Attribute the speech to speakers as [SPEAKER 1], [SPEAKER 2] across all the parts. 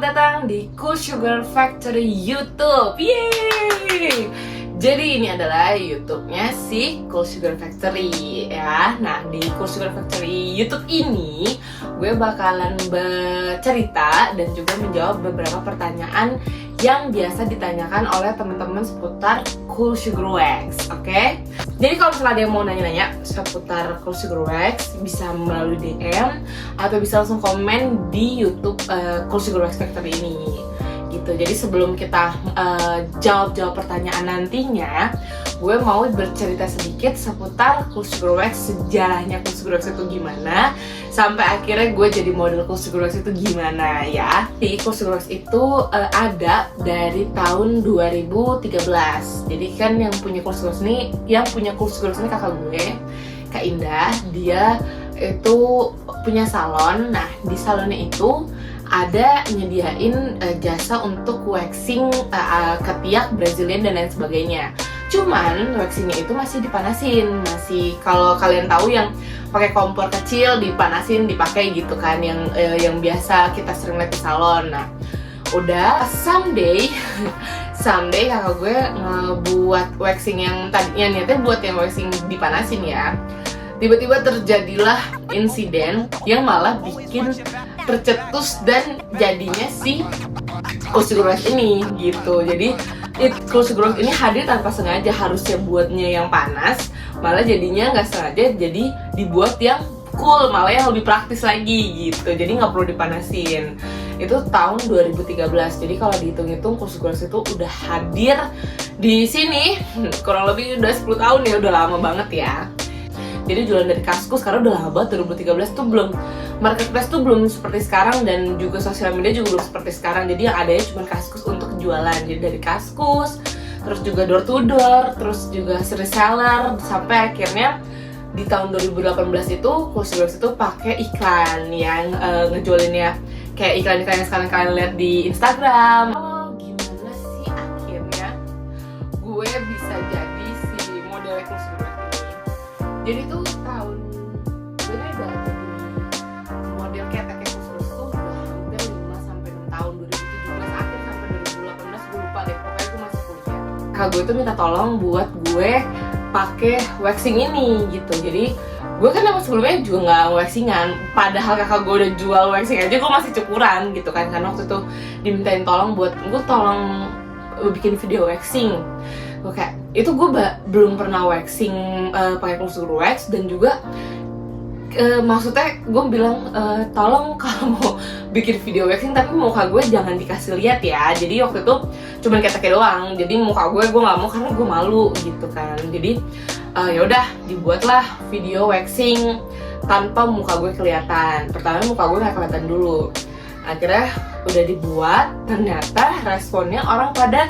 [SPEAKER 1] selamat datang di Cool Sugar Factory YouTube. Yeay! Jadi ini adalah YouTube-nya si Cool Sugar Factory ya. Nah, di Cool Sugar Factory YouTube ini gue bakalan bercerita dan juga menjawab beberapa pertanyaan yang biasa ditanyakan oleh teman-teman seputar Cool Sugar Wax, oke? Jadi kalau misalnya ada yang mau nanya-nanya seputar Cool Sugar Wax, bisa melalui DM atau bisa langsung komen di YouTube Cool Sugar Wax Factory ini, gitu. Jadi sebelum kita jawab-jawab pertanyaan nantinya, gue mau bercerita sedikit seputar Cool Sugar Wax, sejarahnya Cool Sugar Wax itu gimana, sampai akhirnya gue jadi model Cool Sugar Wax itu gimana ya. Di Cool Sugar Wax itu ada dari tahun 2013. Jadi kan yang punya Cool Sugar Wax ini, kakak gue, Kak Indah. Dia itu punya salon. Nah, di salonnya itu ada nyediain jasa untuk waxing ketiak, Brazilian dan lain sebagainya. Cuman waxingnya itu masih dipanasin, masih kalau kalian tahu yang pakai kompor kecil dipanasin, dipakai gitu kan, yang biasa kita sering lihat di salon. Nah, udah someday kakak gue ngebuat waxing yang tadinya niatnya buat yang waxing dipanasin ya. Tiba-tiba terjadilah insiden yang malah bikin tercetus dan jadinya si Cool Sugar Wax ini gitu. Jadi Cool Sugar Wax ini hadir tanpa sengaja, harusnya buatnya yang panas, malah jadinya nggak sengaja jadi dibuat yang cool, malah yang lebih praktis lagi gitu. Jadi nggak perlu dipanasin. Itu tahun 2013. Jadi kalau dihitung-hitung Cool Sugar Wax itu udah hadir di sini kurang lebih udah 10 tahun ya, udah lama banget ya. Jadi jualan dari Kaskus karena udah lama banget, 2013 tuh belum, marketplace tuh belum seperti sekarang dan juga sosial media juga belum seperti sekarang. Jadi yang adanya cuma Kaskus untuk jualan. Jadi dari Kaskus, terus juga door to door, terus juga reseller, sampai akhirnya di tahun 2018 itu Cool Sugar Wax itu pakai iklan yang ngejualinnya kayak iklan-iklan yang sekarang kalian lihat di Instagram. Oh, gimana sih akhirnya gue bisa jadi si model Cool Sugar Wax ini? Jadi tuh tahun gue udah jadi model ketek Cool Sugar Wax tuh udah hampir 5-6 tahun, 2017 akhir sampai 2018 gue lupa deh, pokoknya gue masih kuliah. Kak gue tuh minta tolong buat gue pakai waxing ini gitu. Jadi gue kan emang sebelumnya juga nggak waxingan, padahal kakak gue udah jual waxing aja gue masih cukuran gitu kan, karena waktu itu dimintain tolong buat gue tolong bikin video waxing. Gue kayak itu gue belum pernah waxing pakai Cool Sugar Wax, dan juga maksudnya gue bilang tolong kalau mau bikin video waxing tapi muka gue jangan dikasih lihat ya. Jadi waktu itu cuman keteknya doang, jadi muka gue nggak mau karena gue malu gitu kan. Jadi ya udah dibuatlah video waxing tanpa muka gue kelihatan. Pertama muka gue nggak kelihatan dulu, akhirnya udah dibuat, ternyata responnya orang pada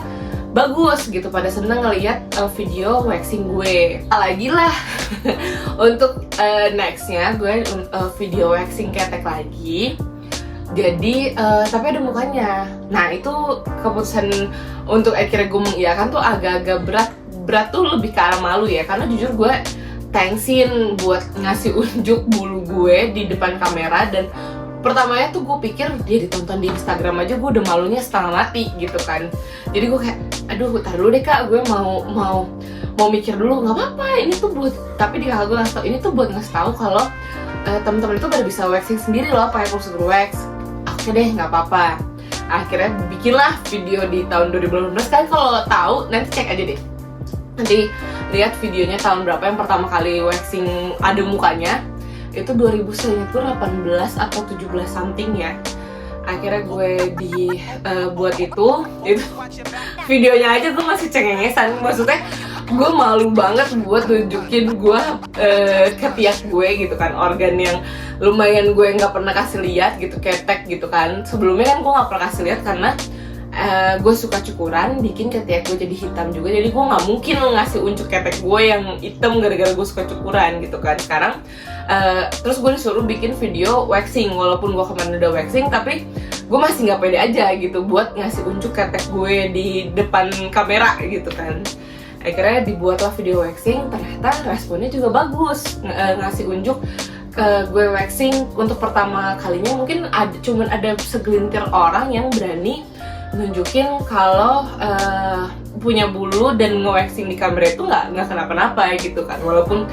[SPEAKER 1] bagus gitu, pada seneng ngeliat video waxing gue. Lagi lah untuk nextnya gue video waxing ketek lagi. Jadi tapi ada mukanya. Nah itu keputusan untuk akhirnya gue mengiyakan tuh agak-agak berat tuh, lebih ke arah malu ya, karena jujur gue thanksin buat ngasih unjuk bulu gue di depan kamera. Dan pertamanya tuh gue pikir dia ditonton di Instagram aja gue udah malunya setengah mati gitu kan. Jadi gue kayak aduh tar dulu deh kak, gue mau mikir dulu, nggak apa-apa ini tuh buat, tapi di kakak gue ngasih tau ini tuh buat ngasih tahu kalau teman-teman itu pada bisa waxing sendiri loh pakai Cool Sugar Wax. Oke deh, nggak apa-apa. Akhirnya bikinlah video di tahun 2018. Kalian kalau tahu nanti cek aja deh, nanti lihat videonya tahun berapa yang pertama kali waxing ada mukanya. Itu 2018 atau 17 something ya. Akhirnya gue buat itu videonya aja gue masih cengengesan. Maksudnya gue malu banget buat tunjukin gue ketiak gue gitu kan, organ yang lumayan gue nggak pernah kasih lihat gitu, ketek gitu kan. Sebelumnya kan gue nggak pernah kasih lihat karena gue suka cukuran, bikin ketiak gue jadi hitam juga. Jadi gue nggak mungkin ngasih unjuk ketek gue yang hitam gara-gara gue suka cukuran gitu kan. Sekarang terus gue disuruh bikin video waxing, walaupun gue kemarin udah waxing tapi gue masih nggak pede aja gitu buat ngasih unjuk ketek gue di depan kamera gitu kan. Akhirnya dibuatlah video waxing, ternyata responnya juga bagus, ngasih unjuk gue waxing untuk pertama kalinya mungkin cuman ada segelintir orang yang berani nunjukin kalau punya bulu dan nge-waxing di kamera itu nggak kenapa-napa gitu kan. Walaupun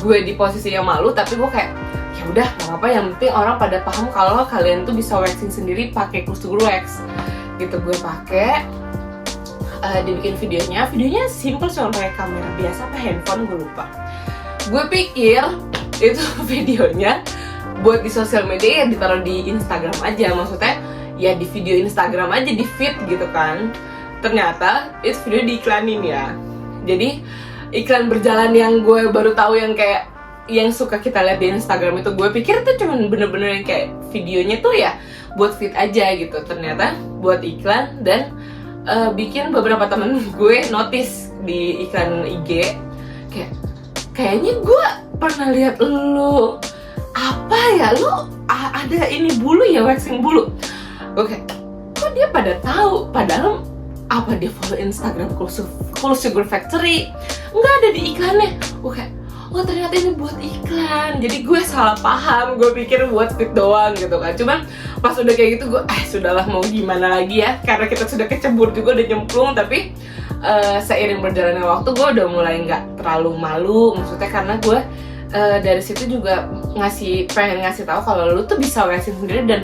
[SPEAKER 1] gue di posisi yang malu, tapi gue kayak ya udah nggak apa-apa, yang penting orang pada paham kalau kalian tuh bisa waxing sendiri pakai Cool Sugar Wax gitu. Gue pakai dibikin videonya simple, cuma pakai kamera biasa apa handphone gue lupa. Gue pikir itu videonya buat di sosial media ya ditaruh di Instagram aja, maksudnya ya di video Instagram aja, di feed gitu kan. Ternyata itu video diiklanin ya. Jadi iklan berjalan yang gue baru tahu, yang kayak yang suka kita lihat di Instagram itu, gue pikir tuh cuman bener-bener yang kayak videonya tuh ya buat feed aja gitu. Ternyata buat iklan, dan bikin beberapa temen gue notice di iklan IG kayaknya gue pernah lihat lu apa ya, lu ada ini bulu ya, waxing bulu. Oke, kok dia pada tahu, padahal apa dia follow Instagram Cool Sugar Factory, nggak ada di iklannya. Oke, oh ternyata ini buat iklan. Jadi gue salah paham, gue pikir buat fit doang gitu kan. Cuman pas udah kayak gitu gue sudahlah, mau gimana lagi ya, karena kita sudah kecebur juga, udah nyemplung. Tapi seiring berjalannya waktu gue udah mulai nggak terlalu malu, maksudnya karena gue dari situ juga pengen ngasih tahu kalau lu tuh bisa waxing sendiri dan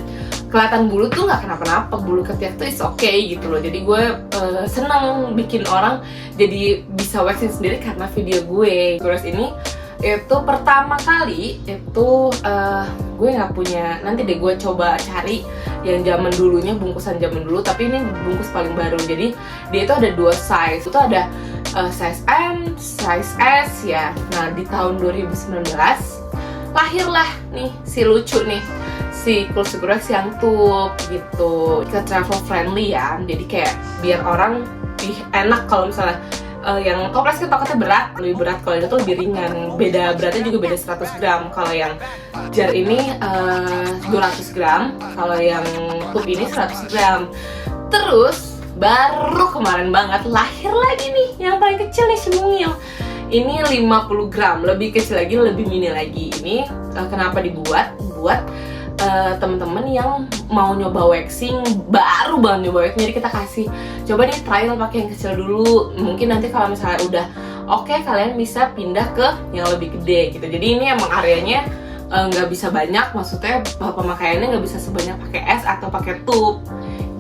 [SPEAKER 1] kelihatan bulu tuh nggak kenapa-napa, bulu ketiak tuh is okay gitu loh. Jadi gue senang bikin orang jadi bisa waxing sendiri karena video gue. Terus ini itu pertama kali itu gue nggak punya, nanti deh gue coba cari yang zaman dulunya, bungkusan zaman dulu, tapi ini bungkus paling baru. Jadi dia itu ada 2 size, itu ada size M, size S ya. Nah di tahun 2019 lahirlah nih si lucu nih, si Cool Sugar Wax yang tuh gitu, ke travel friendly ya. Jadi kayak biar orang lebih enak kalau misalnya yang toples kan toketnya berat, lebih berat, kalau itu tuh lebih ringan. Beda beratnya juga beda 100 gram. Kalau yang jar ini 200 gram, kalau yang tube ini 100 gram. Terus baru kemarin banget lahir lagi nih yang paling kecil nih, si mungil. Ini 50 gram, lebih kecil lagi, lebih mini lagi. Ini kenapa dibuat? Buat temen-temen yang mau nyoba waxing, baru banget nyoba waxing. Jadi kita kasih coba nih trial pakai yang kecil dulu. Mungkin nanti kalau misalnya udah oke, kalian bisa pindah ke yang lebih gede gitu. Jadi ini emang areanya nggak bisa banyak, maksudnya pemakaiannya nggak bisa sebanyak pakai es atau pakai tube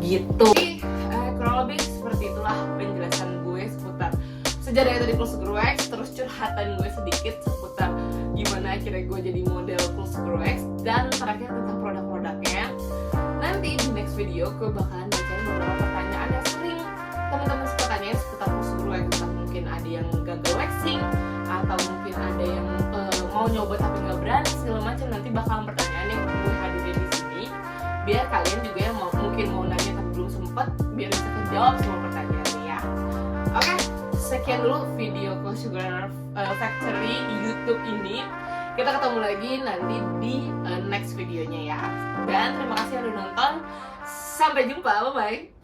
[SPEAKER 1] gitu. Jadi kurang lebih seperti itulah penjelasan gue seputar sejarah tadi Cool Sugar Wax, terus curhatan gue sedikit seputar gimana akhirnya gue jadi model Cool Sugar Wax, dan terakhir tentang produk-produknya. Nanti di next video gue bakalan bacain beberapa pertanyaan yang sering teman-teman suka tanya seputar Cool Sugar Wax. Entah mungkin ada yang gagal waxing, atau mungkin ada yang mau nyoba tapi nggak berani, segala macam. Nanti bakalan pertanyaan yang gue hadirin di sini, biar kalian juga yang mungkin mau nanya tapi belum sempet, biar bisa kejawab semua pertanyaannya ya. Oke, sekian dulu video Cool Sugar Factory YouTube ini. Kita ketemu lagi nanti di next videonya ya. Dan terima kasih yang udah nonton. Sampai jumpa, bye-bye.